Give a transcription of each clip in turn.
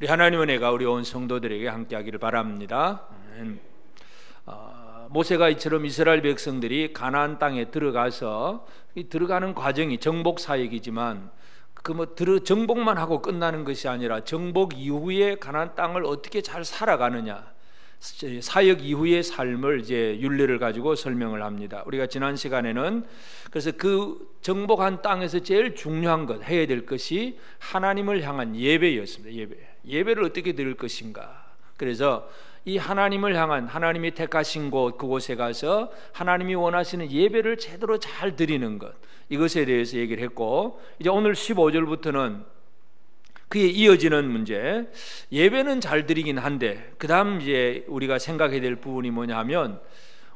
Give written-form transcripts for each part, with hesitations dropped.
우리 하나님 은혜가 우리 온 성도들에게 함께하기를 바랍니다. 모세가 이처럼 이스라엘 백성들이 가나안 땅에 들어가서 들어가는 과정이 정복 사역이지만 정복만 하고 끝나는 것이 아니라 정복 이후에 가나안 땅을 어떻게 잘 살아가느냐, 사역 이후의 삶을 이제 윤례를 가지고 설명을 합니다. 우리가 지난 시간에는 그래서 그 정복한 땅에서 제일 중요한 것, 해야 될 것이 하나님을 향한 예배였습니다. 예배를 어떻게 드릴 것인가. 그래서 이 하나님을 향한, 하나님이 택하신 곳, 그곳에 가서 하나님이 원하시는 예배를 제대로 잘 드리는 것, 이것에 대해서 얘기를 했고, 이제 오늘 15절부터는 그에 이어지는 문제, 예배는 잘 드리긴 한데 그 다음 이제 우리가 생각해야 될 부분이 뭐냐 하면,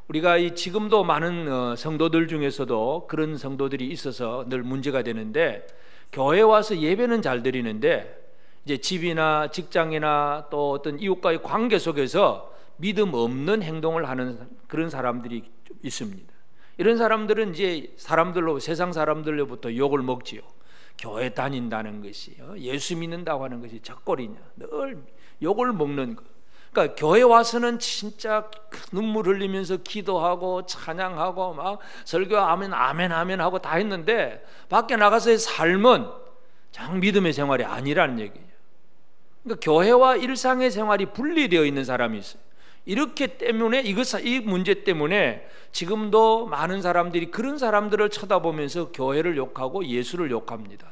우리가 지금도 많은 성도들 중에서도 그런 성도들이 있어서 늘 문제가 되는데, 교회 와서 예배는 잘 드리는데 이제 집이나 직장이나 또 어떤 이웃과의 관계 속에서 믿음 없는 행동을 하는 그런 사람들이 좀 있습니다. 이런 사람들은 이제 세상 사람들로부터 욕을 먹지요. 교회 다닌다는 것이, 예수 믿는다고 하는 것이 적거리냐, 늘 욕을 먹는 것. 그러니까 교회 와서는 진짜 눈물 흘리면서 기도하고 찬양하고 막 설교 아멘 아멘 아멘 하고 다 했는데 밖에 나가서의 삶은 정 믿음의 생활이 아니라는 얘기예요. 그러니까 교회와 일상의 생활이 분리되어 있는 사람이 있어요. 이렇기 때문에 이 문제 때문에 지금도 많은 사람들이 그런 사람들을 쳐다보면서 교회를 욕하고 예수를 욕합니다.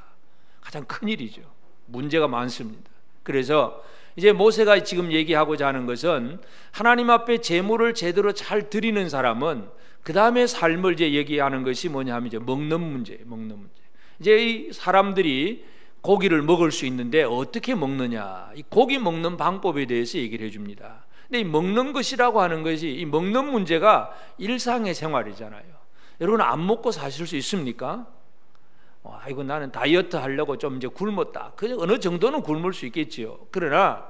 가장 큰 일이죠. 문제가 많습니다. 그래서 이제 모세가 지금 얘기하고자 하는 것은, 하나님 앞에 제물을 제대로 잘 드리는 사람은 그 다음에 삶을 이제 얘기하는 것이 뭐냐 하면 이제 먹는 문제. 이제 이 사람들이 고기를 먹을 수 있는데 어떻게 먹느냐, 이 고기 먹는 방법에 대해서 얘기를 해줍니다. 근데 이 먹는 것이라고 하는 것이, 이 먹는 문제가 일상의 생활이잖아요. 여러분, 안 먹고 사실 수 있습니까? 아이고 나는 다이어트 하려고 좀 이제 굶었다. 그 어느 정도는 굶을 수 있겠지요. 그러나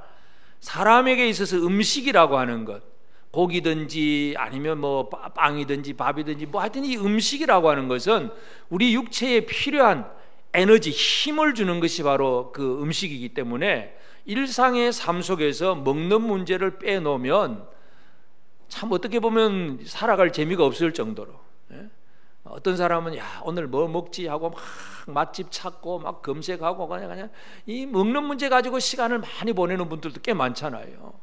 사람에게 있어서 음식이라고 하는 것, 고기든지 아니면 뭐 빵이든지 밥이든지 뭐 하여튼 이 음식이라고 하는 것은 우리 육체에 필요한 에너지, 힘을 주는 것이 바로 그 음식이기 때문에 일상의 삶 속에서 먹는 문제를 빼놓으면 참 어떻게 보면 살아갈 재미가 없을 정도로, 어떤 사람은 야 오늘 뭐 먹지 하고 막 맛집 찾고 막 검색하고 그냥 이 먹는 문제 가지고 시간을 많이 보내는 분들도 꽤 많잖아요.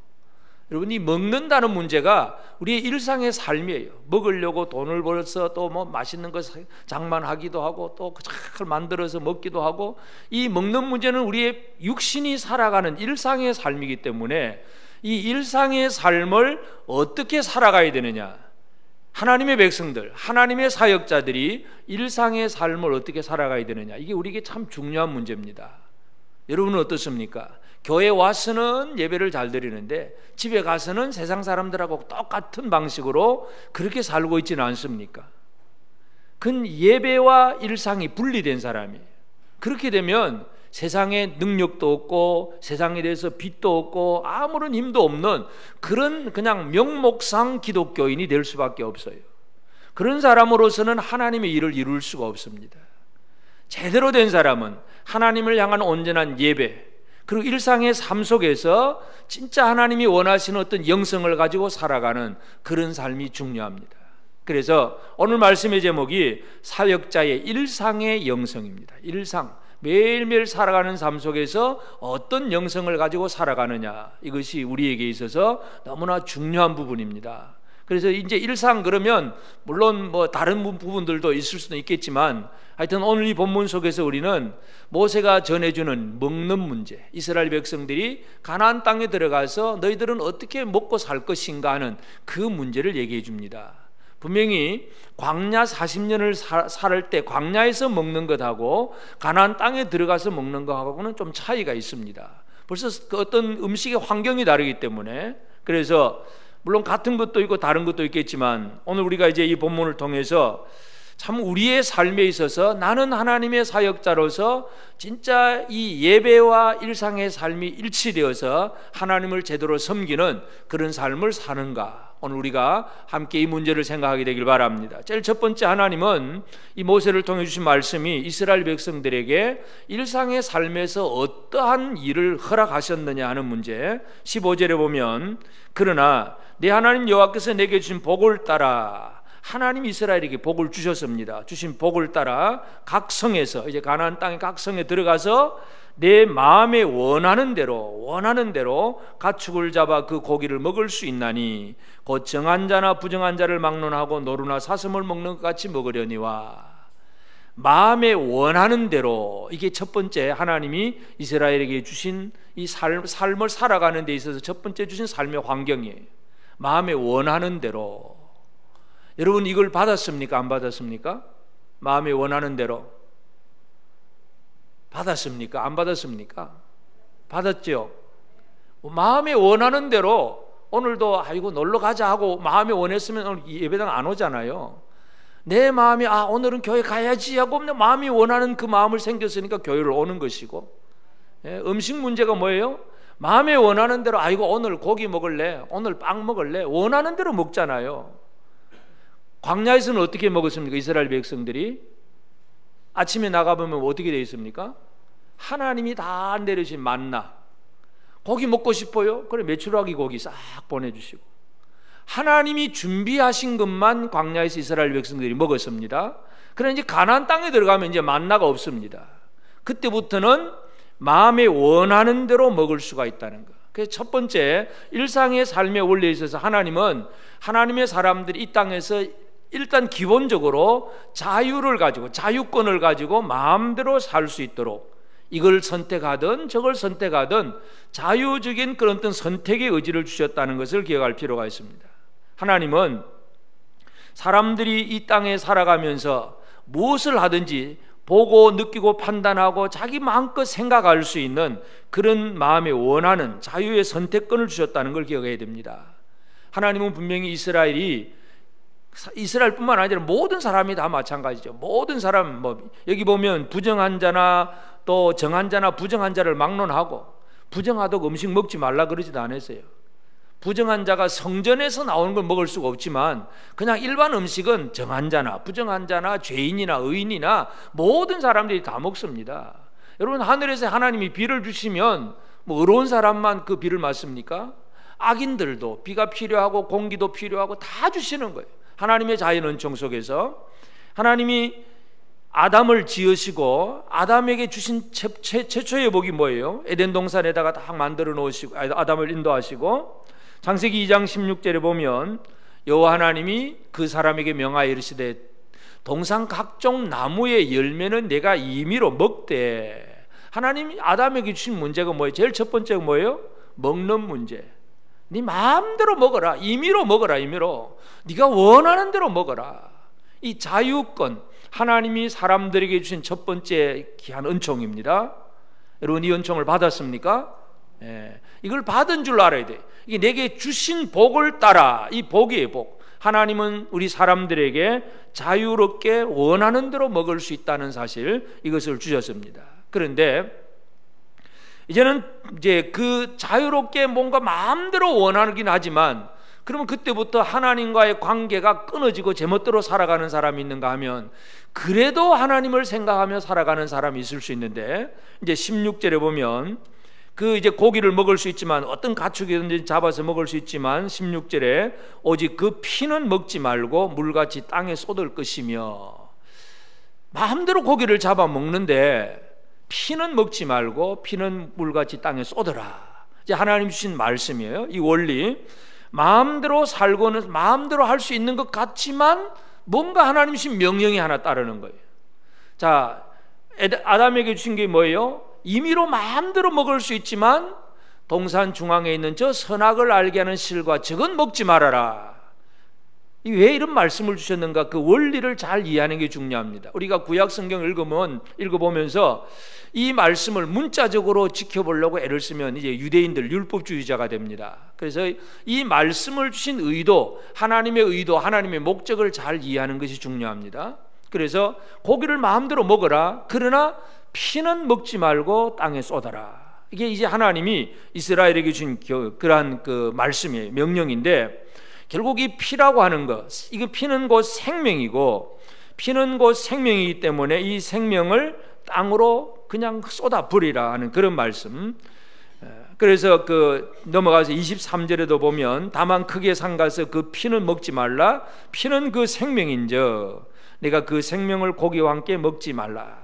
여러분, 이 먹는다는 문제가 우리의 일상의 삶이에요. 먹으려고 돈을 벌어서 또 뭐 맛있는 거 장만하기도 하고 또 잘 만들어서 먹기도 하고, 이 먹는 문제는 우리의 육신이 살아가는 일상의 삶이기 때문에 이 일상의 삶을 어떻게 살아가야 되느냐, 하나님의 백성들, 하나님의 사역자들이 일상의 삶을 어떻게 살아가야 되느냐, 이게 우리에게 참 중요한 문제입니다. 여러분은 어떻습니까? 교회 와서는 예배를 잘 드리는데 집에 가서는 세상 사람들하고 똑같은 방식으로 그렇게 살고 있지는 않습니까? 그건 예배와 일상이 분리된 사람이에요. 그렇게 되면 세상에 능력도 없고 세상에 대해서 빛도 없고 아무런 힘도 없는 그런 그냥 명목상 기독교인이 될 수밖에 없어요. 그런 사람으로서는 하나님의 일을 이룰 수가 없습니다. 제대로 된 사람은 하나님을 향한 온전한 예배, 그리고 일상의 삶 속에서 진짜 하나님이 원하시는 어떤 영성을 가지고 살아가는 그런 삶이 중요합니다. 그래서 오늘 말씀의 제목이 사역자의 일상의 영성입니다. 일상, 매일매일 살아가는 삶 속에서 어떤 영성을 가지고 살아가느냐, 이것이 우리에게 있어서 너무나 중요한 부분입니다. 그래서 이제 일상 그러면 물론 뭐 다른 부분들도 있을 수는 있겠지만, 하여튼 오늘 이 본문 속에서 우리는 모세가 전해주는 먹는 문제, 이스라엘 백성들이 가나안 땅에 들어가서 너희들은 어떻게 먹고 살 것인가 하는 그 문제를 얘기해 줍니다. 분명히 광야 40년을 살 때 광야에서 먹는 것하고 가나안 땅에 들어가서 먹는 것하고는 좀 차이가 있습니다. 벌써 그 어떤 음식의 환경이 다르기 때문에, 그래서 물론 같은 것도 있고 다른 것도 있겠지만 오늘 우리가 이제 이 본문을 통해서 참 우리의 삶에 있어서 나는 하나님의 사역자로서 진짜 이 예배와 일상의 삶이 일치되어서 하나님을 제대로 섬기는 그런 삶을 사는가, 오늘 우리가 함께 이 문제를 생각하게 되길 바랍니다. 제일 첫 번째, 하나님은 이 모세를 통해 주신 말씀이 이스라엘 백성들에게 일상의 삶에서 어떠한 일을 허락하셨느냐 하는 문제. 15절에 보면 그러나 내 하나님 여호와께서 내게 주신 복을 따라, 하나님 이스라엘에게 복을 주셨습니다. 주신 복을 따라 각 성에서, 이제 가나안 땅의 각 성에 들어가서 내 마음에 원하는 대로 가축을 잡아 그 고기를 먹을 수 있나니 곧 정한 자나 부정한 자를 막론하고 노루나 사슴을 먹는 것 같이 먹으려니와. 마음에 원하는 대로, 이게 첫 번째 하나님이 이스라엘에게 주신 이 삶을 살아가는 데 있어서 첫 번째 주신 삶의 환경이에요. 마음에 원하는 대로. 여러분 이걸 받았습니까? 안 받았습니까? 마음에 원하는 대로 받았습니까? 안 받았습니까? 받았죠. 마음에 원하는 대로 오늘도 아이고 놀러 가자 하고 마음에 원했으면 오늘 예배당 안 오잖아요. 내 마음이 오늘은 교회 가야지 하고 마음이 원하는 그 마음을 생겼으니까 교회를 오는 것이고, 음식 문제가 뭐예요? 마음에 원하는 대로 아이고 오늘 고기 먹을래, 오늘 빵 먹을래, 원하는 대로 먹잖아요. 광야에서는 어떻게 먹었습니까? 이스라엘 백성들이 아침에 나가보면 어떻게 되어 있습니까? 하나님이 다 내려주신 만나, 고기 먹고 싶어요? 그래 메추라기 고기 싹 보내주시고, 하나님이 준비하신 것만 광야에서 이스라엘 백성들이 먹었습니다. 그러나 이제 가나안 땅에 들어가면 이제 만나가 없습니다. 그때부터는 마음에 원하는 대로 먹을 수가 있다는 것. 그래서 첫 번째, 일상의 삶의 원리에 있어서 하나님은 하나님의 사람들이 이 땅에서 일단 기본적으로 자유를 가지고, 자유권을 가지고 마음대로 살 수 있도록, 이걸 선택하든 저걸 선택하든 자유적인 그런 어떤 선택의 의지를 주셨다는 것을 기억할 필요가 있습니다. 하나님은 사람들이 이 땅에 살아가면서 무엇을 하든지 보고 느끼고 판단하고 자기 마음껏 생각할 수 있는 그런 마음에 원하는 자유의 선택권을 주셨다는 걸 기억해야 됩니다. 하나님은 분명히 이스라엘뿐만 아니라 모든 사람이 다 마찬가지죠. 모든 사람, 여기 보면 부정한 자나 또 정한 자나 부정한 자를 막론하고, 부정하다고 음식 먹지 말라 그러지도 않았어요. 부정한 자가 성전에서 나오는 걸 먹을 수가 없지만 그냥 일반 음식은 정한 자나 부정한 자나 죄인이나 의인이나 모든 사람들이 다 먹습니다. 여러분 하늘에서 하나님이 비를 주시면 의로운 사람만 그 비를 맞습니까? 악인들도 비가 필요하고 공기도 필요하고 다 주시는 거예요. 하나님의 자연 은총 속에서 하나님이 아담을 지으시고 아담에게 주신 최초의 복이 뭐예요? 에덴 동산에다가 딱 만들어 놓으시고 아담을 인도하시고, 창세기 2장 16절에 보면 여호와 하나님이 그 사람에게 명하여 이르시되 동산 각종 나무의 열매는 내가 임의로 먹되. 하나님이 아담에게 주신 문제가 뭐예요? 제일 첫 번째가 뭐예요? 먹는 문제. 네 마음대로 먹어라, 임의로 먹어라, 임의로 네가 원하는 대로 먹어라. 이 자유권, 하나님이 사람들에게 주신 첫 번째 귀한 은총입니다. 여러분 이 은총을 받았습니까? 이걸 받은 줄 알아야 돼. 이게 내게 주신 복을 따라, 이 복이에요, 복. 하나님은 우리 사람들에게 자유롭게 원하는 대로 먹을 수 있다는 사실, 이것을 주셨습니다. 그런데 이제는 그 자유롭게 뭔가 마음대로 원하긴 하지만, 그러면 그때부터 하나님과의 관계가 끊어지고 제멋대로 살아가는 사람이 있는가 하면 그래도 하나님을 생각하며 살아가는 사람이 있을 수 있는데, 이제 16절에 보면 그 이제 고기를 먹을 수 있지만, 어떤 가축이든지 잡아서 먹을 수 있지만 16절에 오직 그 피는 먹지 말고 물같이 땅에 쏟을 것이며, 마음대로 고기를 잡아 먹는데 피는 먹지 말고 피는 물같이 땅에 쏟으라. 이제 하나님 주신 말씀이에요. 이 원리, 마음대로 살고는 마음대로 할 수 있는 것 같지만 뭔가 하나님 주신 명령이 하나 따르는 거예요. 자, 아담에게 주신 게 뭐예요? 임의로 마음대로 먹을 수 있지만 동산 중앙에 있는 저 선악을 알게 하는 실과 저건 먹지 말아라. 왜 이런 말씀을 주셨는가? 그 원리를 잘 이해하는 게 중요합니다. 우리가 구약 성경을 읽어보면서 이 말씀을 문자적으로 지켜보려고 애를 쓰면 이제 유대인들 율법주의자가 됩니다. 그래서 이 말씀을 주신 의도, 하나님의 의도, 하나님의 목적을 잘 이해하는 것이 중요합니다. 그래서 고기를 마음대로 먹어라. 그러나 피는 먹지 말고 땅에 쏟아라. 이게 이제 하나님이 이스라엘에게 주신 그러한 그 말씀이에요. 명령인데, 결국 이 피라고 하는 것, 이거 피는 곧 생명이고, 피는 곧 생명이기 때문에 이 생명을 땅으로 그냥 쏟아 버리라 하는 그런 말씀. 그래서 넘어가서 23절에도 보면 다만 크게 삼가서 그 피는 먹지 말라. 피는 그 생명인저 내가 그 생명을 고기와 함께 먹지 말라.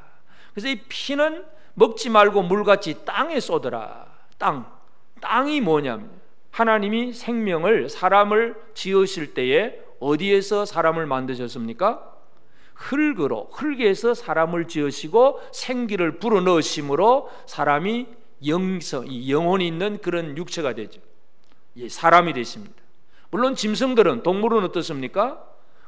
그래서 이 피는 먹지 말고 물같이 땅에 쏟으라. 땅이 뭐냐면 하나님이 생명을, 사람을 지으실 때에 어디에서 사람을 만드셨습니까? 흙에서 사람을 지으시고 생기를 불어넣으심으로 사람이 영혼이 있는 그런 육체가 되죠. 사람이 되십니다. 물론 짐승들은, 동물은 어떻습니까?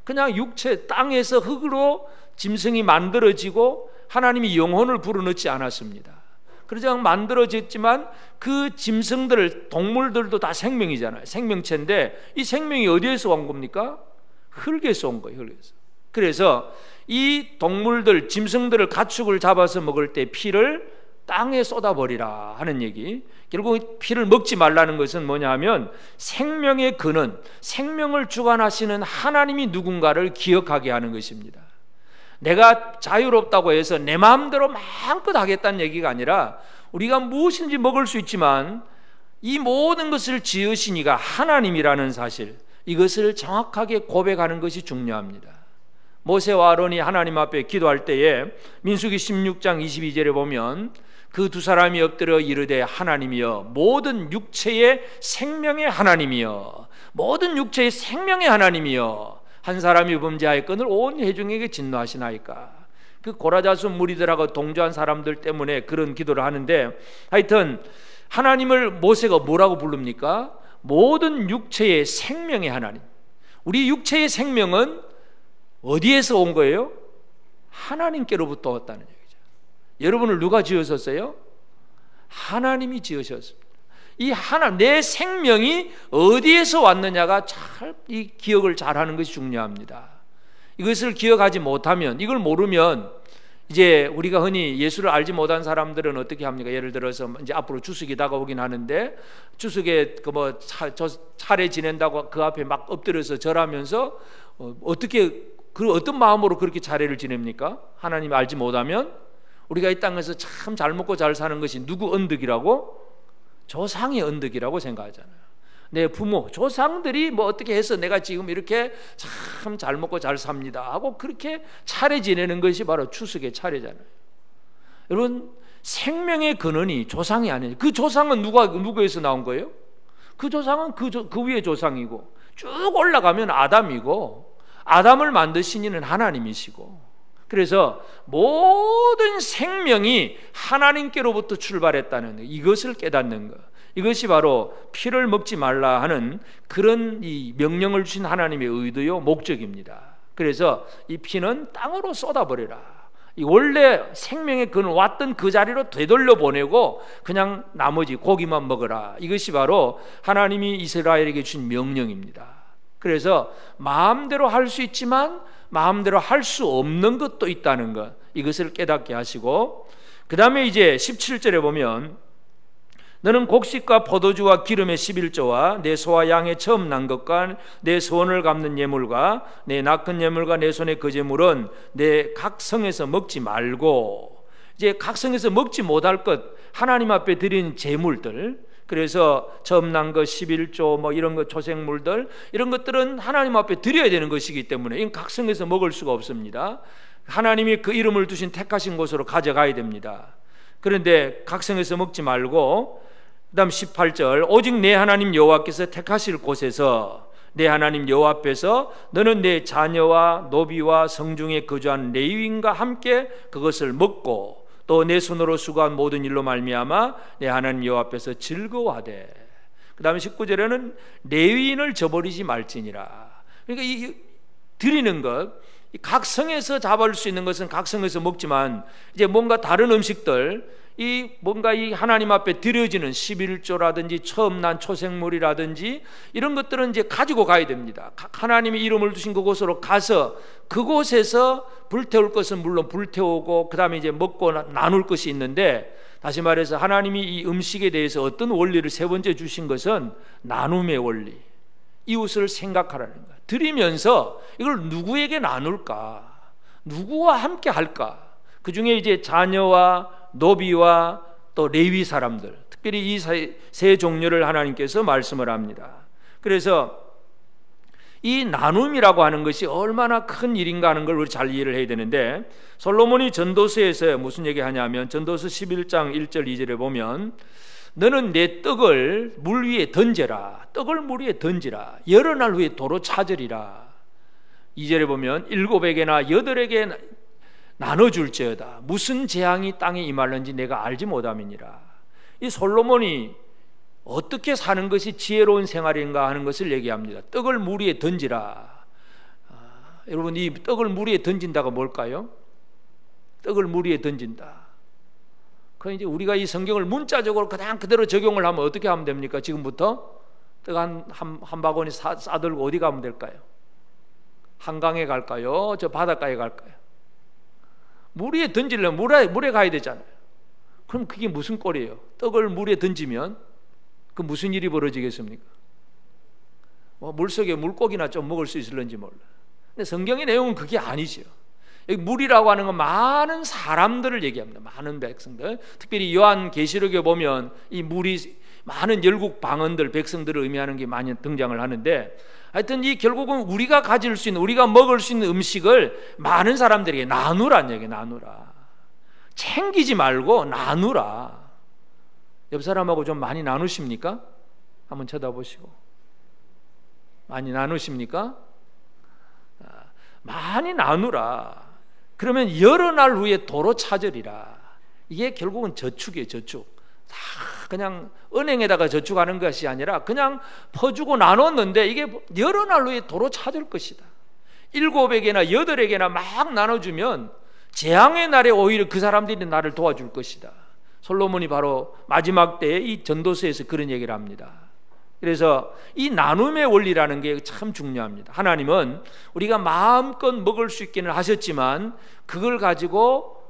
그냥 육체, 땅에서 흙으로 짐승이 만들어지고 하나님이 영혼을 불어넣지 않았습니다. 그래서 만들어졌지만 그 짐승들, 동물들도 다 생명이잖아요. 생명체인데 이 생명이 어디에서 온 겁니까? 흙에서 온 거예요. 흙에서. 그래서 이 동물들, 짐승들을, 가축을 잡아서 먹을 때 피를 땅에 쏟아버리라 하는 얘기. 결국 피를 먹지 말라는 것은 뭐냐 하면 생명의 근원, 생명을 주관하시는 하나님이 누군가를 기억하게 하는 것입니다. 내가 자유롭다고 해서 내 마음대로 마음껏 하겠다는 얘기가 아니라 우리가 무엇인지 먹을 수 있지만 이 모든 것을 지으신 이가 하나님이라는 사실, 이것을 정확하게 고백하는 것이 중요합니다. 모세와 아론이 하나님 앞에 기도할 때에 민수기 16장 22절에 보면 그 두 사람이 엎드려 이르되 하나님이여 모든 육체의 생명의 하나님이여 모든 육체의 생명의 하나님이여 한 사람이 범죄하였거늘 온 회중에게 진노하시나이까. 그 고라자수 무리들하고 동조한 사람들 때문에 그런 기도를 하는데, 하여튼 하나님을 모세가 뭐라고 부릅니까? 모든 육체의 생명의 하나님. 우리 육체의 생명은 어디에서 온 거예요? 하나님께로부터 왔다는 얘기죠. 여러분을 누가 지으셨어요? 하나님이 지으셨습니다. 이 내 생명이 어디에서 왔느냐가 이 기억을 잘하는 것이 중요합니다. 이것을 기억하지 못하면, 이걸 모르면 이제 우리가 흔히 예수를 알지 못한 사람들은 어떻게 합니까? 예를 들어서 이제 앞으로 추석이 다가오긴 하는데 추석에 차례 지낸다고 그 앞에 막 엎드려서 절하면서 어떤 마음으로 그렇게 차례를 지냅니까? 하나님 알지 못하면. 우리가 이 땅에서 참 잘 먹고 잘 사는 것이 누구 언덕이라고? 조상의 언덕이라고 생각하잖아요. 내 부모, 조상들이 뭐 어떻게 해서 내가 지금 이렇게 참 잘 먹고 잘 삽니다 하고 그렇게 차례 지내는 것이 바로 추석의 차례잖아요. 여러분, 생명의 근원이 조상이 아니에요. 그 조상은 누구에서 나온 거예요? 그 조상은 그 위의 조상이고, 쭉 올라가면 아담이고, 아담을 만드신 이는 하나님이시고, 그래서 모든 생명이 하나님께로부터 출발했다는 이것을 깨닫는 것, 이것이 바로 피를 먹지 말라 하는 그런 이 명령을 주신 하나님의 의도요, 목적입니다. 그래서 이 피는 땅으로 쏟아버려라. 이 원래 생명의 근원 왔던 그 자리로 되돌려 보내고 그냥 나머지 고기만 먹어라. 이것이 바로 하나님이 이스라엘에게 주신 명령입니다. 그래서 마음대로 할 수 있지만 마음대로 할 수 없는 것도 있다는 것, 이것을 깨닫게 하시고, 그 다음에 이제 17절에 보면 너는 곡식과 포도주와 기름의 11조와 내 소와 양의 처음 난 것과 내 소원을 갚는 예물과 내 낚은 예물과 내 손의 그 제물은 내 각 성에서 먹지 말고, 이제 각 성에서 먹지 못할 것, 하나님 앞에 드린 제물들, 그래서 처음 난 것 11조 뭐 이런 것, 초생물들, 이런 것들은 하나님 앞에 드려야 되는 것이기 때문에 이건 각성해서 먹을 수가 없습니다. 하나님이 그 이름을 두신 택하신 곳으로 가져가야 됩니다. 그런데 각성해서 먹지 말고, 그 다음 18절 오직 내 하나님 여호와께서 택하실 곳에서 내 하나님 여호와 앞에서 너는 내 자녀와 노비와 성중에 거주한 레위인과 함께 그것을 먹고 또 내 손으로 수고한 모든 일로 말미암아 내 하나님 여호와 앞에서 즐거워하되, 그 다음에 19절에는 레위인을 저버리지 말지니라. 그러니까 이 드리는 것, 각성에서 잡을 수 있는 것은 각성에서 먹지만 이제 뭔가 다른 음식들, 뭔가 이 하나님 앞에 드려지는 11조라든지 처음 난 초생물이라든지 이런 것들은 이제 가지고 가야 됩니다. 하나님이 이름을 두신 그곳으로 가서 그곳에서 불태울 것은 물론 불태우고 그 다음에 이제 먹고 나눌 것이 있는데, 다시 말해서 하나님이 이 음식에 대해서 어떤 원리를 세 번째 주신 것은 나눔의 원리, 이웃을 생각하라는 거야. 드리면서 이걸 누구에게 나눌까? 누구와 함께 할까? 그 중에 이제 자녀와 노비와 또 레위 사람들, 특별히 이 세 종류를 하나님께서 말씀을 합니다. 그래서 이 나눔이라고 하는 것이 얼마나 큰 일인가 하는 걸 우리 잘 이해를 해야 되는데, 솔로몬이 전도서에서 무슨 얘기하냐면 전도서 11장 1절 2절에 보면 너는 내 떡을 물 위에 던져라. 떡을 물 위에 던지라. 여러 날 후에 도로 찾으리라. 2절에 보면 7에게나 8에게 나눠줄지어다. 무슨 재앙이 땅에 임할는지 내가 알지 못함이니라. 이 솔로몬이 어떻게 사는 것이 지혜로운 생활인가 하는 것을 얘기합니다. 떡을 물 위에 던지라. 여러분, 이 떡을 물 위에 던진다가 뭘까요? 떡을 물 위에 던진다. 그 이제 우리가 이 성경을 문자적으로 그냥 그대로 적용을 하면 어떻게 하면 됩니까? 지금부터 떡 한 바구니 싸들고 어디 가면 될까요? 한강에 갈까요? 저 바닷가에 갈까요? 물 위에 던지려면 물에 가야 되잖아요. 그럼 그게 무슨 꼴이에요? 떡을 물에 던지면 그 무슨 일이 벌어지겠습니까? 뭐 물속에 물고기나 좀 먹을 수 있을런지 몰라. 근데 성경의 내용은 그게 아니죠. 여기 물이라고 하는 건 많은 사람들을 얘기합니다. 많은 백성들. 특별히 요한계시록에 보면 이 물이 많은 열국 방언들, 백성들을 의미하는 게 많이 등장을 하는데, 하여튼 이 결국은 우리가 가질 수 있는, 우리가 먹을 수 있는 음식을 많은 사람들에게 나누라는 얘기예요. 나누라. 챙기지 말고 나누라. 옆 사람하고 좀 많이 나누십니까? 한번 쳐다보시고. 많이 나누십니까? 많이 나누라. 그러면 여러 날 후에 도로 찾으리라. 이게 결국은 저축이에요. 저축. 다 그냥 은행에다가 저축하는 것이 아니라 그냥 퍼주고 나눴는데 이게 여러 날 후에 도로 찾을 것이다. 7에게나 8에게나 막 나눠주면 재앙의 날에 오히려 그 사람들이 나를 도와줄 것이다. 솔로몬이 바로 마지막 때에 이 전도서에서 그런 얘기를 합니다. 그래서 이 나눔의 원리라는 게 참 중요합니다. 하나님은 우리가 마음껏 먹을 수 있기는 하셨지만 그걸 가지고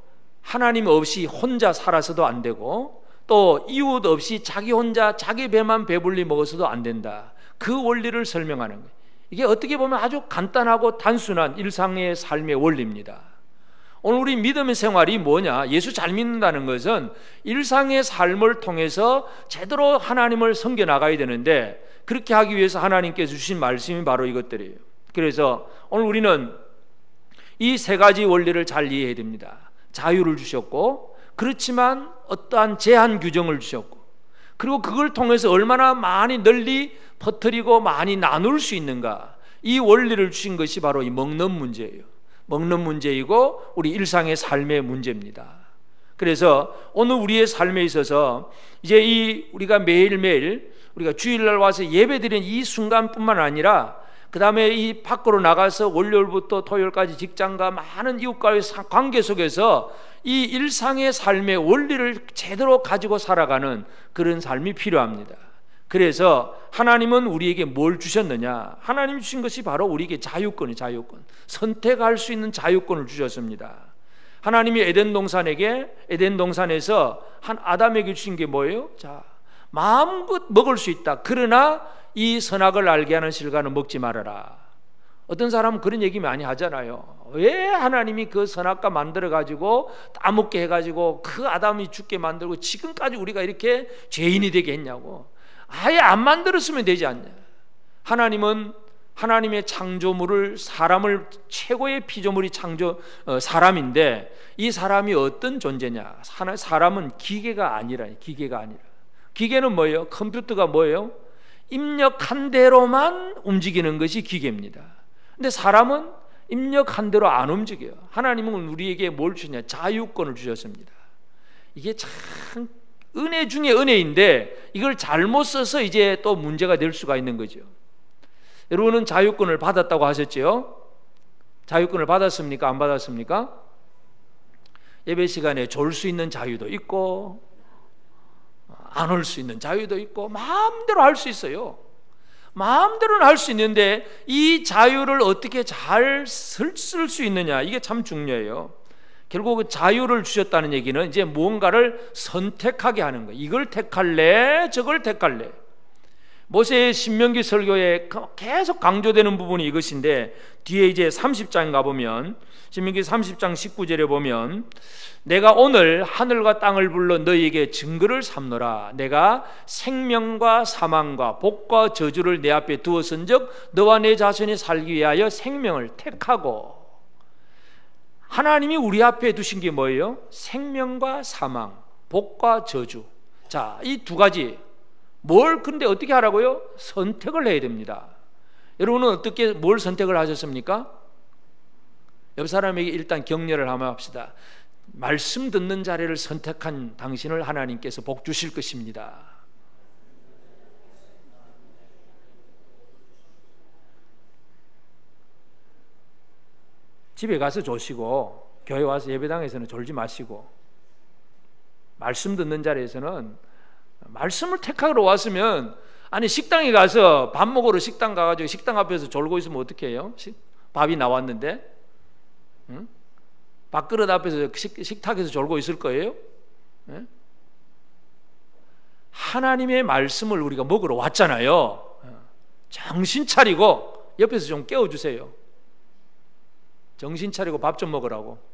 하나님 없이 혼자 살아서도 안 되고 또 이웃 없이 자기 혼자 자기 배만 배불리 먹어서도 안 된다. 그 원리를 설명하는 거예요. 이게 어떻게 보면 아주 간단하고 단순한 일상의 삶의 원리입니다. 오늘 우리 믿음의 생활이 뭐냐? 예수 잘 믿는다는 것은 일상의 삶을 통해서 제대로 하나님을 섬겨 나가야 되는데, 그렇게 하기 위해서 하나님께서 주신 말씀이 바로 이것들이에요. 그래서 오늘 우리는 이 세 가지 원리를 잘 이해해야 됩니다. 자유를 주셨고, 그렇지만 어떠한 제한 규정을 주셨고, 그리고 그걸 통해서 얼마나 많이 널리 퍼뜨리고 많이 나눌 수 있는가, 이 원리를 주신 것이 바로 이 먹는 문제예요. 먹는 문제이고 우리 일상의 삶의 문제입니다. 그래서 오늘 우리의 삶에 있어서 이제 이 우리가 매일매일 우리가 주일날 와서 예배드리는 이 순간뿐만 아니라 그 다음에 이 밖으로 나가서 월요일부터 토요일까지 직장과 많은 이웃과의 관계 속에서 이 일상의 삶의 원리를 제대로 가지고 살아가는 그런 삶이 필요합니다. 그래서 하나님은 우리에게 뭘 주셨느냐? 하나님 주신 것이 바로 우리에게 자유권이에요. 자유권. 선택할 수 있는 자유권을 주셨습니다. 하나님이 에덴 동산에서 한 아담에게 주신 게 뭐예요? 자, 마음껏 먹을 수 있다. 그러나 이 선악을 알게 하는 실과는 먹지 말아라. 어떤 사람은 그런 얘기 많이 하잖아요. 왜 하나님이 그 선악과 만들어가지고 따먹게 해가지고 그 아담이 죽게 만들고 지금까지 우리가 이렇게 죄인이 되게 했냐고. 아예 안 만들었으면 되지 않냐. 하나님은 하나님의 창조물을, 사람을, 최고의 피조물이 사람인데 이 사람이 어떤 존재냐? 사람은 기계가 아니라. 기계는 뭐예요? 컴퓨터가 뭐예요? 입력한 대로만 움직이는 것이 기계입니다. 근데 사람은 입력한 대로 안 움직여요. 하나님은 우리에게 뭘 주냐? 자유권을 주셨습니다. 이게 참 은혜 중에 은혜인데 이걸 잘못 써서 이제 또 문제가 될 수가 있는 거죠. 여러분은 자유권을 받았다고 하셨죠? 자유권을 받았습니까? 안 받았습니까? 예배 시간에 졸 수 있는 자유도 있고 안 올 수 있는 자유도 있고 마음대로 할 수 있어요. 마음대로는 할 수 있는데 이 자유를 어떻게 잘 쓸 수 있느냐, 이게 참 중요해요. 결국 자유를 주셨다는 얘기는 이제 무언가를 선택하게 하는 거예요. 이걸 택할래, 저걸 택할래. 모세의 신명기 설교에 계속 강조되는 부분이 이것인데, 뒤에 이제 30장 가보면, 신명기 30장 19절에 보면, 내가 오늘 하늘과 땅을 불러 너희에게 증거를 삼노라. 내가 생명과 사망과 복과 저주를 내 앞에 두었은즉 너와 내 자손이 살기 위하여 생명을 택하고. 하나님이 우리 앞에 두신 게 뭐예요? 생명과 사망, 복과 저주. 자, 이 두 가지 근데 어떻게 하라고요? 선택을 해야 됩니다. 여러분은 어떻게 뭘 선택을 하셨습니까? 옆 사람에게 일단 격려를 한번 합시다. 말씀 듣는 자리를 선택한 당신을 하나님께서 복 주실 것입니다. 집에 가서 조시고 교회 와서 예배당에서는 졸지 마시고, 말씀 듣는 자리에서는 말씀을 택하러 왔으면, 아니 식당에 가서 밥 먹으러 식당 가가지고 식당 앞에서 졸고 있으면 어떻게 해요? 밥이 나왔는데 응? 밥그릇 앞에서 식탁에서 졸고 있을 거예요? 네? 하나님의 말씀을 우리가 먹으러 왔잖아요. 정신 차리고 옆에서 좀 깨워주세요. 정신 차리고 밥 좀 먹으라고.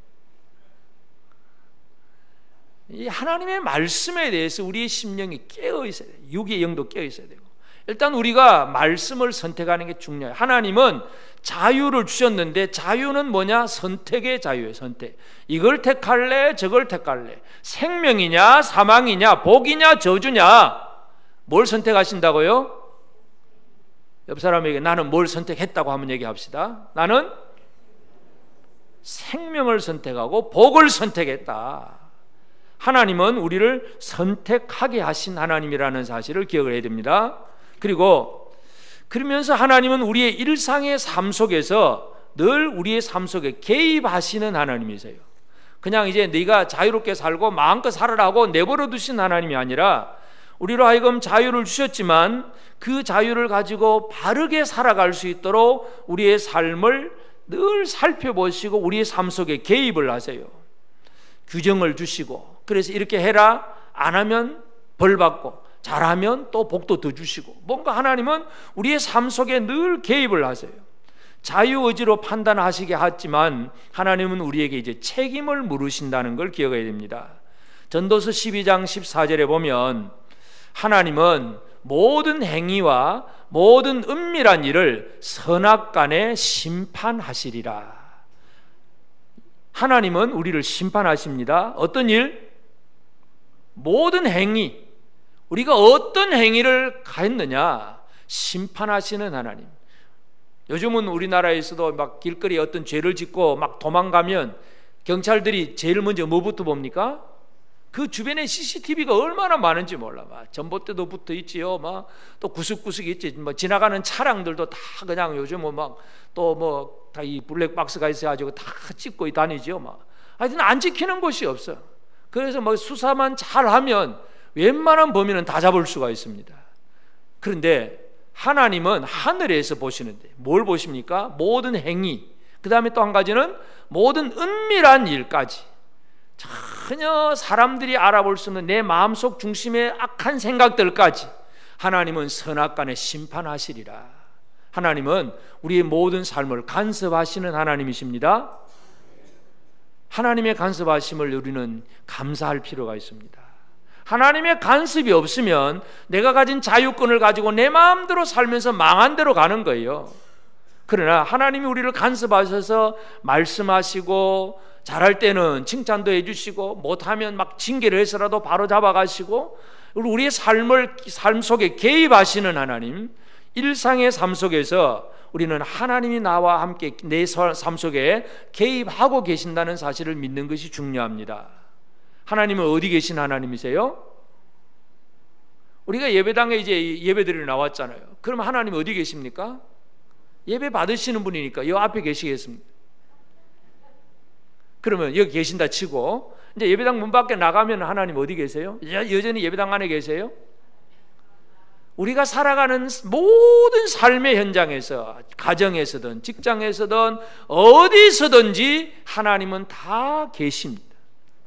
이 하나님의 말씀에 대해서 우리의 심령이 깨어 있어야 돼요. 육의 영도 깨어 있어야 되고, 일단 우리가 말씀을 선택하는 게 중요해요. 하나님은 자유를 주셨는데, 자유는 뭐냐? 선택의 자유예요. 선택. 이걸 택할래? 저걸 택할래? 생명이냐? 사망이냐? 복이냐? 저주냐? 뭘 선택하신다고요? 옆 사람에게 나는 뭘 선택했다고 한번 얘기합시다. 나는 생명을 선택하고 복을 선택했다. 하나님은 우리를 선택하게 하신 하나님이라는 사실을 기억을 해야 됩니다. 그리고 그러면서 하나님은 우리의 일상의 삶 속에서 늘 우리의 삶 속에 개입하시는 하나님이세요. 그냥 이제 네가 자유롭게 살고 마음껏 살아라고 내버려 두신 하나님이 아니라, 우리로 하여금 자유를 주셨지만 그 자유를 가지고 바르게 살아갈 수 있도록 우리의 삶을 늘 살펴보시고 우리의 삶 속에 개입을 하세요. 규정을 주시고, 그래서 이렇게 해라, 안 하면 벌 받고, 잘하면 또 복도 더 주시고, 뭔가 하나님은 우리의 삶 속에 늘 개입을 하세요. 자유의지로 판단하시게 하지만 하나님은 우리에게 이제 책임을 물으신다는 걸 기억해야 됩니다. 전도서 12장 14절에 보면 하나님은 모든 행위와 모든 은밀한 일을 선악간에 심판하시리라. 하나님은 우리를 심판하십니다. 어떤 일? 모든 행위, 우리가 어떤 행위를 했느냐 심판하시는 하나님. 요즘은 우리나라에서도 막 길거리에 어떤 죄를 짓고 막 도망가면 경찰들이 제일 먼저 뭐부터 봅니까? 그 주변에 CCTV가 얼마나 많은지 몰라. 막 전봇대도 붙어 있지요. 막 또 구석구석 있지. 뭐 지나가는 차량들도 다 그냥 요즘은 막 또 뭐 다 이 블랙박스가 있어가지고 다 찍고 다니죠. 막 하여튼 안 지키는 곳이 없어. 그래서 뭐 수사만 잘하면 웬만한 범인은 다 잡을 수가 있습니다. 그런데 하나님은 하늘에서 보시는데 뭘 보십니까? 모든 행위, 그 다음에 또 한 가지는 모든 은밀한 일까지, 전혀 사람들이 알아볼 수 없는 내 마음속 중심의 악한 생각들까지 하나님은 선악간에 심판하시리라. 하나님은 우리의 모든 삶을 간섭하시는 하나님이십니다. 하나님의 간섭하심을 우리는 감사할 필요가 있습니다. 하나님의 간섭이 없으면 내가 가진 자유권을 가지고 내 마음대로 살면서 망한 대로 가는 거예요. 그러나 하나님이 우리를 간섭하셔서 말씀하시고, 잘할 때는 칭찬도 해주시고, 못하면 막 징계를 해서라도 바로 잡아가시고, 우리의 삶 속에 개입하시는 하나님, 일상의 삶 속에서 우리는 하나님이 나와 함께 내 삶 속에 개입하고 계신다는 사실을 믿는 것이 중요합니다. 하나님은 어디 계신 하나님이세요? 우리가 예배당에 이제 예배드리러 나왔잖아요. 그러면 하나님 어디 계십니까? 예배 받으시는 분이니까 이 앞에 계시겠습니다. 그러면 여기 계신다 치고 이제 예배당 문 밖에 나가면 하나님 어디 계세요? 여전히 예배당 안에 계세요? 우리가 살아가는 모든 삶의 현장에서, 가정에서든 직장에서든 어디서든지 하나님은 다 계십니다.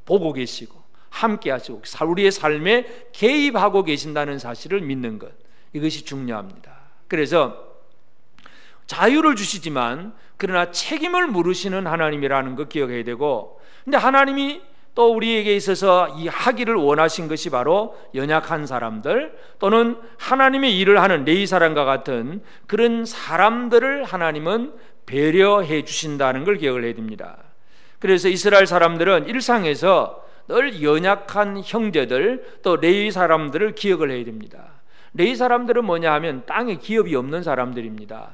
보고 계시고 함께 하시고 우리의 삶에 개입하고 계신다는 사실을 믿는 것, 이것이 중요합니다. 그래서 자유를 주시지만 그러나 책임을 물으시는 하나님이라는 거 기억해야 되고, 근데 하나님이 또 우리에게 있어서 이 하기를 원하신 것이 바로 연약한 사람들 또는 하나님의 일을 하는 레위 사람과 같은 그런 사람들을 하나님은 배려해 주신다는 걸 기억을 해야 됩니다. 그래서 이스라엘 사람들은 일상에서 늘 연약한 형제들 또 레위 사람들을 기억을 해야 됩니다. 레위 사람들은 뭐냐 하면 땅에 기업이 없는 사람들입니다.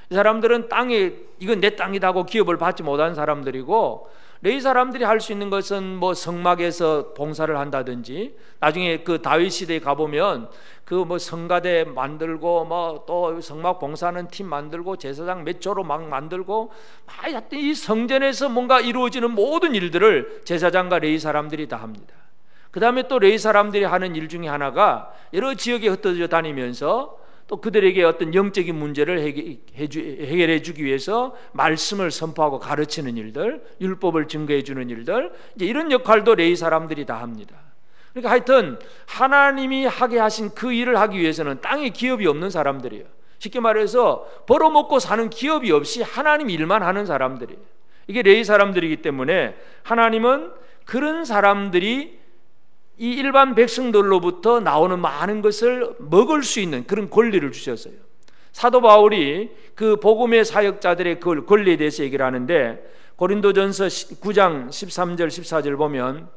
이 사람들은 땅에 이건 내 땅이다 하고 기업을 받지 못한 사람들이고, 레위 사람들이 할 수 있는 것은 뭐 성막에서 봉사를 한다든지, 나중에 그 다윗 시대에 가보면 그 뭐 성가대 만들고 뭐 또 성막 봉사하는 팀 만들고 제사장 몇 조로 막 만들고, 하여튼 이 성전에서 뭔가 이루어지는 모든 일들을 제사장과 레위 사람들이 다 합니다. 그 다음에 또 레위 사람들이 하는 일 중에 하나가 여러 지역에 흩어져 다니면서 또 그들에게 어떤 영적인 문제를 해결해 주기 위해서 말씀을 선포하고 가르치는 일들, 율법을 증거해 주는 일들, 이제 이런 역할도 레위 사람들이 다 합니다. 그러니까 하여튼 하나님이 하게 하신 그 일을 하기 위해서는 땅에 기업이 없는 사람들이에요. 쉽게 말해서 벌어먹고 사는 기업이 없이 하나님 일만 하는 사람들이에요. 이게 레위 사람들이기 때문에 하나님은 그런 사람들이 이 일반 백성들로부터 나오는 많은 것을 먹을 수 있는 그런 권리를 주셨어요. 사도 바울이 그 복음의 사역자들의 그 권리에 대해서 얘기를 하는데, 고린도전서 9장 13절 14절 보면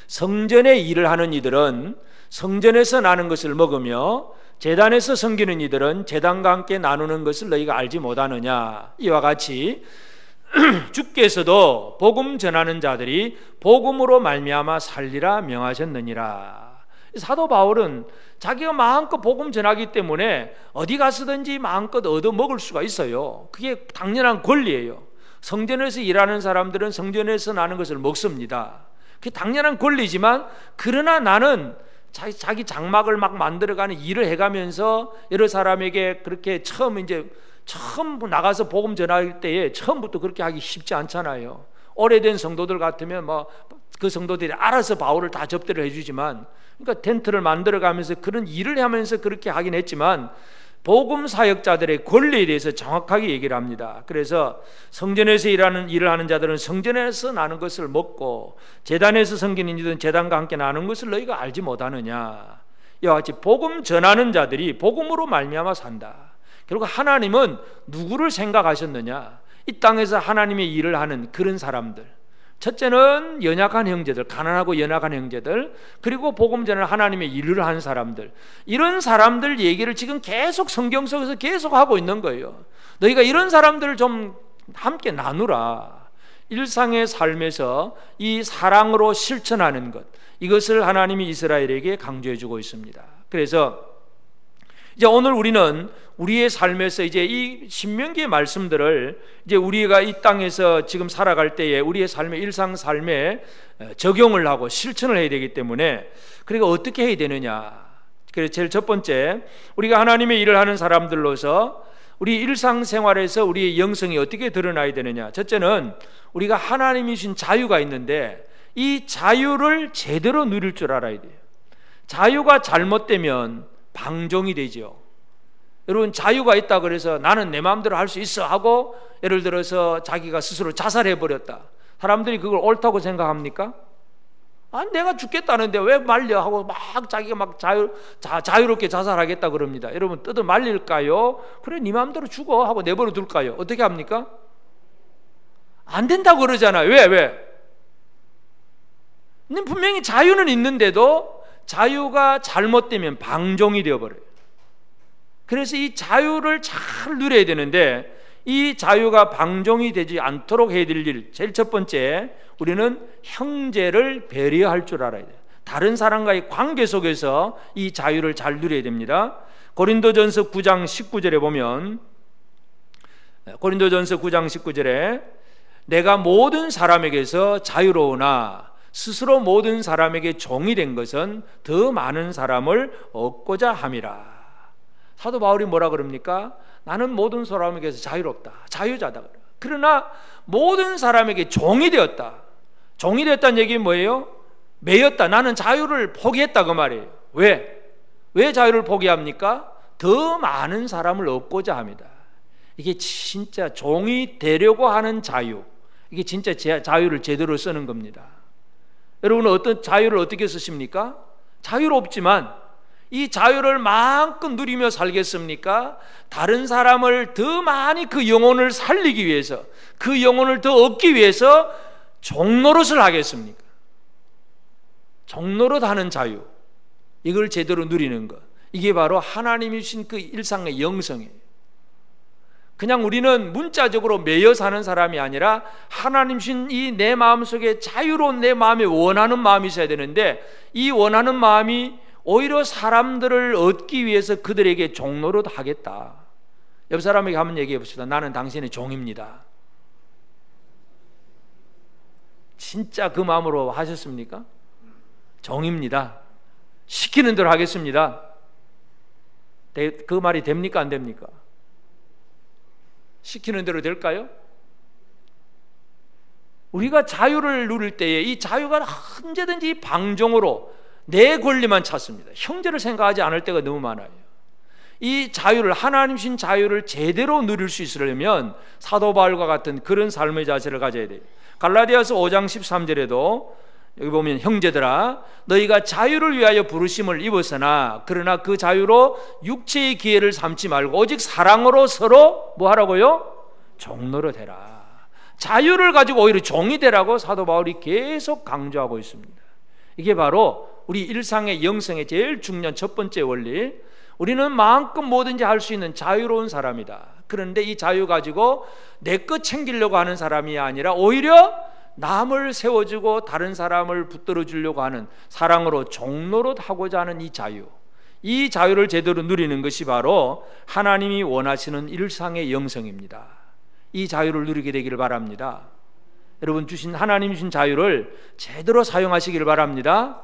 성전에 일을 하는 이들은 성전에서 나는 것을 먹으며 제단에서 섬기는 이들은 제단과 함께 나누는 것을 너희가 알지 못하느냐. 이와 같이 주께서도 복음 전하는 자들이 복음으로 말미암아 살리라 명하셨느니라. 사도 바울은 자기가 마음껏 복음 전하기 때문에 어디 가서든지 마음껏 얻어 먹을 수가 있어요. 그게 당연한 권리예요. 성전에서 일하는 사람들은 성전에서 나는 것을 먹습니다. 그게 당연한 권리지만, 그러나 나는 자기 장막을 막 만들어가는 일을 해가면서 여러 사람에게 그렇게 처음 나가서 복음 전할 때에 처음부터 그렇게 하기 쉽지 않잖아요. 오래된 성도들 같으면 뭐 그 성도들이 알아서 바울을 다 접대를 해주지만, 그러니까 텐트를 만들어가면서 그런 일을 하면서 그렇게 하긴 했지만, 복음 사역자들의 권리에 대해서 정확하게 얘기를 합니다. 그래서 성전에서 일을 하는 자들은 성전에서 나는 것을 먹고 제단에서 섬기는 이들은 제단과 함께 나누는 것을 너희가 알지 못하느냐. 이와 같이 복음 전하는 자들이 복음으로 말미암아 산다. 결국 하나님은 누구를 생각하셨느냐? 이 땅에서 하나님의 일을 하는 그런 사람들, 첫째는 연약한 형제들, 가난하고 연약한 형제들, 그리고 복음 전을 하나님의 일을 하는 사람들, 이런 사람들 얘기를 지금 계속 성경 속에서 계속 하고 있는 거예요. 너희가 이런 사람들을 좀 함께 나누라. 일상의 삶에서 이 사랑으로 실천하는 것, 이것을 하나님이 이스라엘에게 강조해 주고 있습니다. 그래서 이제 오늘 우리는 우리의 삶에서 이제 이 신명기의 말씀들을 이제 우리가 이 땅에서 지금 살아갈 때에 우리의 삶의 일상 삶에 적용을 하고 실천을 해야 되기 때문에, 그러니까 어떻게 해야 되느냐. 그래서 제일 첫 번째, 우리가 하나님의 일을 하는 사람들로서 우리 일상생활에서 우리의 영성이 어떻게 드러나야 되느냐. 첫째는 우리가 하나님이 주신 자유가 있는데 이 자유를 제대로 누릴 줄 알아야 돼요. 자유가 잘못되면 방종이 되죠. 여러분, 자유가 있다 그래서 나는 내 마음대로 할 수 있어 하고 예를 들어서 자기가 스스로 자살해버렸다. 사람들이 그걸 옳다고 생각합니까? 아니, 내가 죽겠다는데 왜 말려 하고 막 자기가 막 자유롭게 자살하겠다 그럽니다. 여러분, 뜯어 말릴까요? 그래, 네 마음대로 죽어 하고 내버려 둘까요? 어떻게 합니까? 안 된다고 그러잖아요. 왜? 근데 분명히 자유는 있는데도 자유가 잘못되면 방종이 되어버려요. 그래서 이 자유를 잘 누려야 되는데, 이 자유가 방종이 되지 않도록 해야 될 일, 제일 첫 번째, 우리는 형제를 배려할 줄 알아야 돼요. 다른 사람과의 관계 속에서 이 자유를 잘 누려야 됩니다. 고린도전서 9장 19절에 보면, 고린도전서 9장 19절에 내가 모든 사람에게서 자유로우나 스스로 모든 사람에게 종이 된 것은 더 많은 사람을 얻고자 함이라. 사도 바울이 뭐라 그럽니까? 나는 모든 사람에게서 자유롭다, 자유자다. 그러나 모든 사람에게 종이 되었다. 종이 되었다는 얘기는 뭐예요? 매였다. 나는 자유를 포기했다 그 말이에요. 왜? 왜 자유를 포기합니까? 더 많은 사람을 얻고자 합니다. 이게 진짜 종이 되려고 하는 자유, 이게 진짜 자유를 제대로 쓰는 겁니다. 여러분은 어떤 자유를 어떻게 쓰십니까? 자유롭지만 이 자유를 마음껏 누리며 살겠습니까? 다른 사람을 더 많이 그 영혼을 살리기 위해서, 그 영혼을 더 얻기 위해서 종노릇을 하겠습니까? 종노릇 하는 자유, 이걸 제대로 누리는 것, 이게 바로 하나님이 주신 그 일상의 영성이에요. 그냥 우리는 문자적으로 매여 사는 사람이 아니라 하나님 주신 이 내 마음속에 자유로운 내 마음에 원하는 마음이 있어야 되는데, 이 원하는 마음이 오히려 사람들을 얻기 위해서 그들에게 종노릇 하겠다. 옆 사람에게 한번 얘기해 봅시다. 나는 당신의 종입니다. 진짜 그 마음으로 하셨습니까? 종입니다. 시키는 대로 하겠습니다. 그 말이 됩니까? 안 됩니까? 시키는 대로 될까요? 우리가 자유를 누릴 때에 이 자유가 언제든지 방종으로 내 권리만 찾습니다. 형제를 생각하지 않을 때가 너무 많아요. 이 자유를, 하나님 주신 자유를 제대로 누릴 수 있으려면 사도 바울과 같은 그런 삶의 자세를 가져야 돼요. 갈라디아서 5장 13절에도 여기 보면 형제들아 너희가 자유를 위하여 부르심을 입었으나 그러나 그 자유로 육체의 기회를 삼지 말고 오직 사랑으로 서로 뭐 하라고요? 종노릇해라. 자유를 가지고 오히려 종이 되라고 사도 바울이 계속 강조하고 있습니다. 이게 바로 우리 일상의 영성의 제일 중요한 첫 번째 원리. 우리는 마음껏 뭐든지 할 수 있는 자유로운 사람이다. 그런데 이 자유 가지고 내 것 챙기려고 하는 사람이 아니라 오히려 남을 세워주고 다른 사람을 붙들어 주려고 하는, 사랑으로 종노릇하고자 하는 이 자유, 이 자유를 제대로 누리는 것이 바로 하나님이 원하시는 일상의 영성입니다. 이 자유를 누리게 되기를 바랍니다. 여러분, 하나님 주신 자유를 제대로 사용하시기를 바랍니다.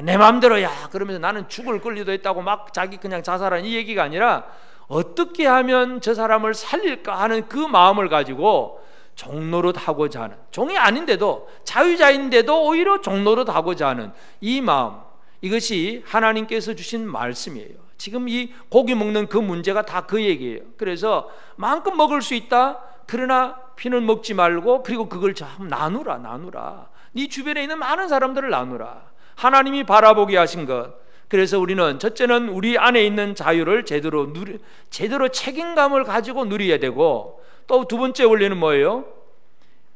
내 마음대로 그러면서 나는 죽을 권리도 있다고 막 자기 그냥 자살하는 이 얘기가 아니라 어떻게 하면 저 사람을 살릴까 하는 그 마음을 가지고 종노릇하고자 하는, 종이 아닌데도 자유자인데도 오히려 종노릇하고자 하는 이 마음, 이것이 하나님께서 주신 말씀이에요. 지금 이 고기 먹는 그 문제가 다 그 얘기예요. 그래서 마음껏 먹을 수 있다. 그러나 피는 먹지 말고, 그리고 그걸 좀 나누라. 네 주변에 있는 많은 사람들을 나누라. 하나님이 바라보게 하신 것. 그래서 우리는 첫째는 우리 안에 있는 자유를 제대로 책임감을 가지고 누려야 되고, 또 두 번째 원리는 뭐예요?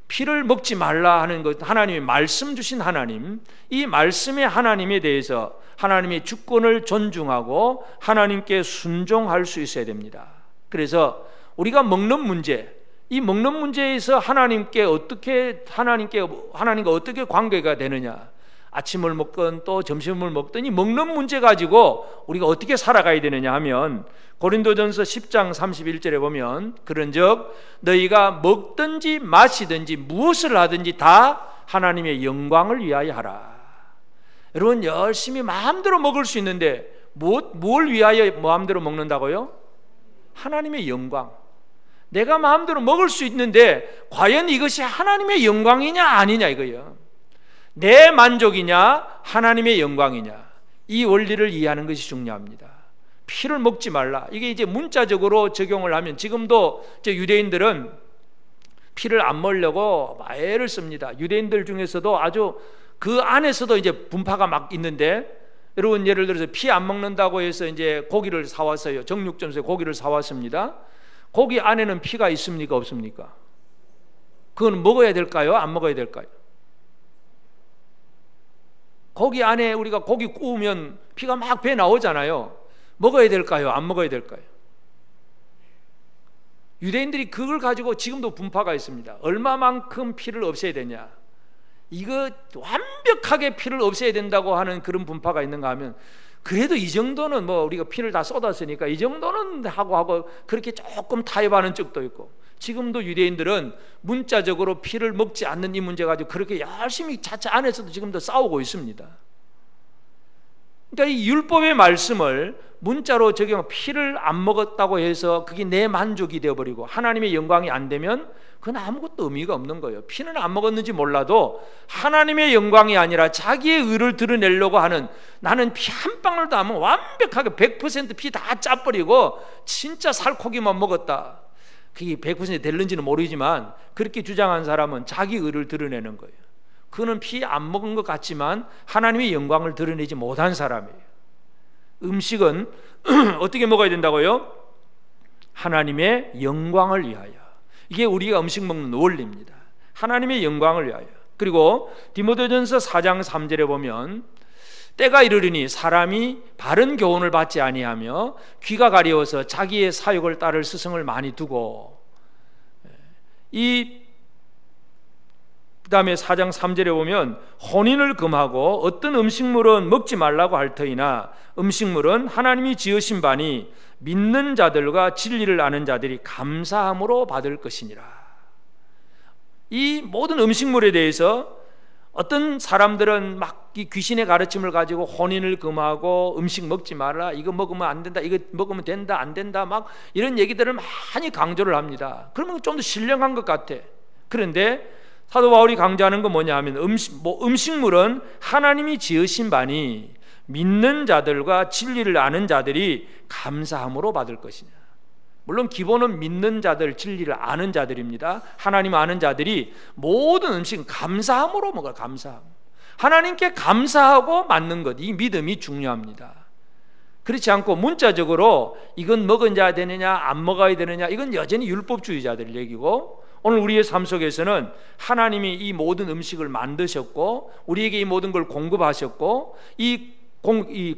피를 먹지 말라 하는 것, 하나님이 말씀 주신 하나님, 이 말씀의 하나님에 대해서 하나님의 주권을 존중하고 하나님께 순종할 수 있어야 됩니다. 그래서 우리가 먹는 문제, 이 먹는 문제에서 하나님과 어떻게 관계가 되느냐, 아침을 먹건 또 점심을 먹든 이 먹는 문제 가지고 우리가 어떻게 살아가야 되느냐 하면, 고린도전서 10장 31절에 보면 그런즉 너희가 먹든지 마시든지 무엇을 하든지 다 하나님의 영광을 위하여 하라. 여러분, 열심히 마음대로 먹을 수 있는데 뭘 위하여 마음대로 먹는다고요? 하나님의 영광. 내가 마음대로 먹을 수 있는데 과연 이것이 하나님의 영광이냐 아니냐 이거예요. 내 만족이냐 하나님의 영광이냐, 이 원리를 이해하는 것이 중요합니다. 피를 먹지 말라, 이게 이제 문자적으로 적용을 하면, 지금도 유대인들은 피를 안 먹으려고 애를 씁니다. 유대인들 중에서도 아주 그 안에서도 이제 분파가 막 있는데, 여러분 예를 들어서 피 안 먹는다고 해서 이제 고기를 사왔어요. 정육점에서 고기를 사왔습니다. 고기 안에는 피가 있습니까 없습니까? 그건 먹어야 될까요? 안 먹어야 될까요? 고기 안에 우리가 고기 구우면 피가 막 배 나오잖아요. 먹어야 될까요? 안 먹어야 될까요? 유대인들이 그걸 가지고 지금도 분파가 있습니다. 얼마만큼 피를 없애야 되냐, 이거 완벽하게 피를 없애야 된다고 하는 그런 분파가 있는가 하면, 그래도 이 정도는 뭐 우리가 피를 다 쏟았으니까 이 정도는 하고 그렇게 조금 타협하는 쪽도 있고, 지금도 유대인들은 문자적으로 피를 먹지 않는 이 문제 가지고 그렇게 열심히 자체 안에서도 지금도 싸우고 있습니다. 그러니까 이 율법의 말씀을 문자로 적용, 피를 안 먹었다고 해서 그게 내 만족이 되어버리고 하나님의 영광이 안 되면 그건 아무것도 의미가 없는 거예요. 피는 안 먹었는지 몰라도 하나님의 영광이 아니라 자기의 의를 드러내려고 하는, 나는 피 한 방울도 안 먹으면 완벽하게 100% 피 다 짜버리고 진짜 살코기만 먹었다, 그게 100% 될는지는 모르지만 그렇게 주장한 사람은 자기 의를 드러내는 거예요. 그는 피 안 먹은 것 같지만 하나님의 영광을 드러내지 못한 사람이에요. 음식은 어떻게 먹어야 된다고요? 하나님의 영광을 위하여. 이게 우리가 음식 먹는 원리입니다. 하나님의 영광을 위하여. 그리고 디모데전서 4장 3절에 보면 때가 이르리니 사람이 바른 교훈을 받지 아니하며 귀가 가려워서 자기의 사욕을 따를 스승을 많이 두고, 그 다음에 4장 3절에 보면 혼인을 금하고 어떤 음식물은 먹지 말라고 할 터이나 음식물은 하나님이 지으신 바니 믿는 자들과 진리를 아는 자들이 감사함으로 받을 것이니라. 이 모든 음식물에 대해서 어떤 사람들은 막 이 귀신의 가르침을 가지고 혼인을 금하고 음식 먹지 말라, 이거 먹으면 안 된다, 이거 먹으면 된다 안 된다, 막 이런 얘기들을 많이 강조를 합니다. 그러면 좀 더 신령한 것 같아. 그런데 사도 바울이 강조하는 건 뭐냐 하면 음식물은 하나님이 지으신 바니 믿는 자들과 진리를 아는 자들이 감사함으로 받을 것이냐. 물론 기본은 믿는 자들, 진리를 아는 자들입니다. 하나님 아는 자들이 모든 음식은 감사함으로 먹어요. 감사함. 하나님께 감사하고 맞는 것, 이 믿음이 중요합니다. 그렇지 않고 문자적으로 이건 먹어야 되느냐 안 먹어야 되느냐, 이건 여전히 율법주의자들 얘기고, 오늘 우리의 삶 속에서는 하나님이 이 모든 음식을 만드셨고 우리에게 이 모든 걸 공급하셨고 이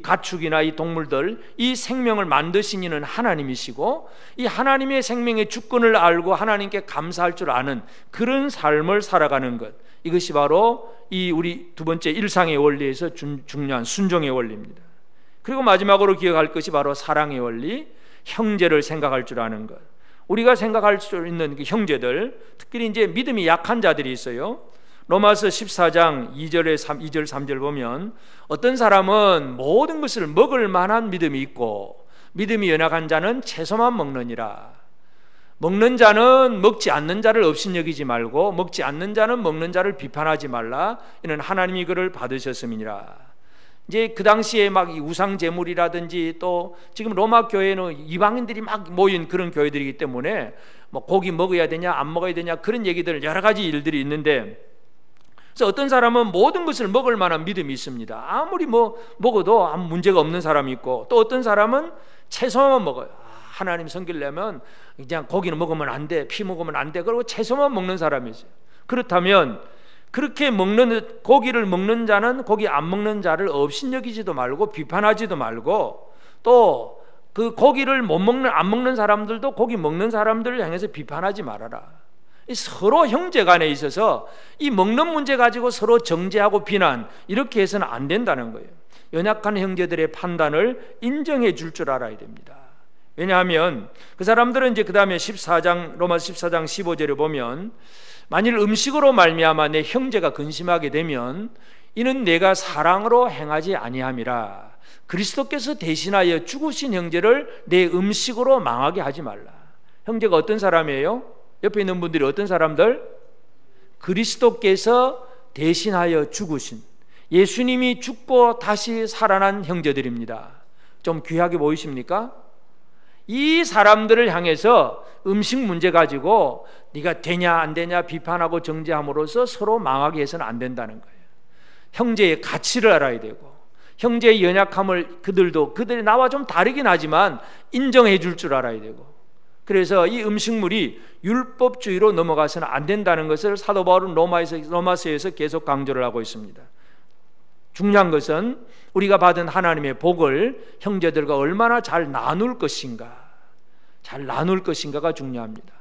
가축이나 이 동물들, 이 생명을 만드신 이는 하나님이시고 이 하나님의 생명의 주권을 알고 하나님께 감사할 줄 아는 그런 삶을 살아가는 것, 이것이 바로 이 우리 두 번째 일상의 원리에서 중요한 순종의 원리입니다. 그리고 마지막으로 기억할 것이 바로 사랑의 원리, 형제를 생각할 줄 아는 것. 우리가 생각할 수 있는 그 형제들, 특별히 이제 믿음이 약한 자들이 있어요. 로마서 14장 2절 3절 보면 어떤 사람은 모든 것을 먹을 만한 믿음이 있고 믿음이 연약한 자는 채소만 먹느니라. 먹는 자는 먹지 않는 자를 업신여기지 말고 먹지 않는 자는 먹는 자를 비판하지 말라. 이는 하나님이 그를 받으셨음이니라. 이제 그 당시에 막 우상 제물이라든지 또 지금 로마 교회는 이방인들이 막 모인 그런 교회들이기 때문에 뭐 고기 먹어야 되냐 안 먹어야 되냐 그런 얘기들, 여러 가지 일들이 있는데, 그래서 어떤 사람은 모든 것을 먹을 만한 믿음이 있습니다. 아무리 뭐 먹어도 아무 문제가 없는 사람이 있고, 또 어떤 사람은 채소만 먹어요. 하나님 섬기려면 그냥 고기는 먹으면 안 돼, 피 먹으면 안 돼, 그리고 채소만 먹는 사람이 있어요. 그렇다면 그렇게 고기를 먹는 자는 고기 안 먹는 자를 업신여기지도 말고 비판하지도 말고, 또 그 고기를 안 먹는 사람들도 고기 먹는 사람들을 향해서 비판하지 말아라. 서로 형제 간에 있어서 이 먹는 문제 가지고 서로 정죄하고 비난, 이렇게 해서는 안 된다는 거예요. 연약한 형제들의 판단을 인정해 줄 줄 알아야 됩니다. 왜냐하면 그 사람들은 이제 그 다음에 로마서 14장 15절에 보면 만일 음식으로 말미암아 내 형제가 근심하게 되면 이는 내가 사랑으로 행하지 아니함이라. 그리스도께서 대신하여 죽으신 형제를 내 음식으로 망하게 하지 말라. 형제가 어떤 사람이에요? 옆에 있는 분들이 어떤 사람들? 그리스도께서 대신하여 죽으신, 예수님이 죽고 다시 살아난 형제들입니다. 좀 귀하게 보이십니까? 이 사람들을 향해서 음식 문제 가지고 네가 되냐 안 되냐 비판하고 정죄함으로써 서로 망하게 해서는 안 된다는 거예요. 형제의 가치를 알아야 되고, 형제의 연약함을 그들이 나와 좀 다르긴 하지만 인정해 줄 줄 알아야 되고, 그래서 이 음식물이 율법주의로 넘어가서는 안 된다는 것을 사도 바울은 로마서에서 계속 강조를 하고 있습니다. 중요한 것은 우리가 받은 하나님의 복을 형제들과 얼마나 잘 나눌 것인가가 중요합니다.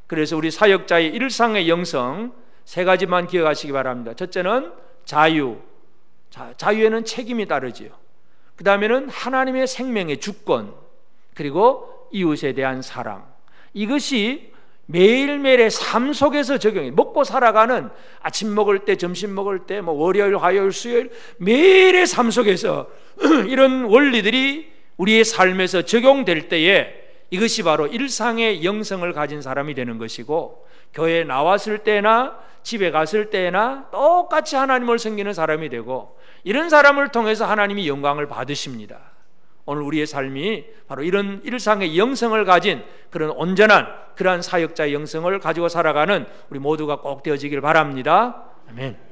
그래서 우리 사역자의 일상의 영성 세 가지만 기억하시기 바랍니다. 첫째는 자유에는 책임이 따르지요. 그 다음에는 하나님의 생명의 주권, 그리고 이웃에 대한 사랑. 이것이 매일매일의 삶 속에서 적용해. 먹고 살아가는 아침 먹을 때, 점심 먹을 때, 뭐 월요일, 화요일, 수요일 매일의 삶 속에서 이런 원리들이 우리의 삶에서 적용될 때에 이것이 바로 일상의 영성을 가진 사람이 되는 것이고, 교회에 나왔을 때나 집에 갔을 때나 똑같이 하나님을 섬기는 사람이 되고, 이런 사람을 통해서 하나님이 영광을 받으십니다. 오늘 우리의 삶이 바로 이런 일상의 영성을 가진 그런 온전한 그러한 사역자의 영성을 가지고 살아가는 우리 모두가 꼭 되어지길 바랍니다. 아멘.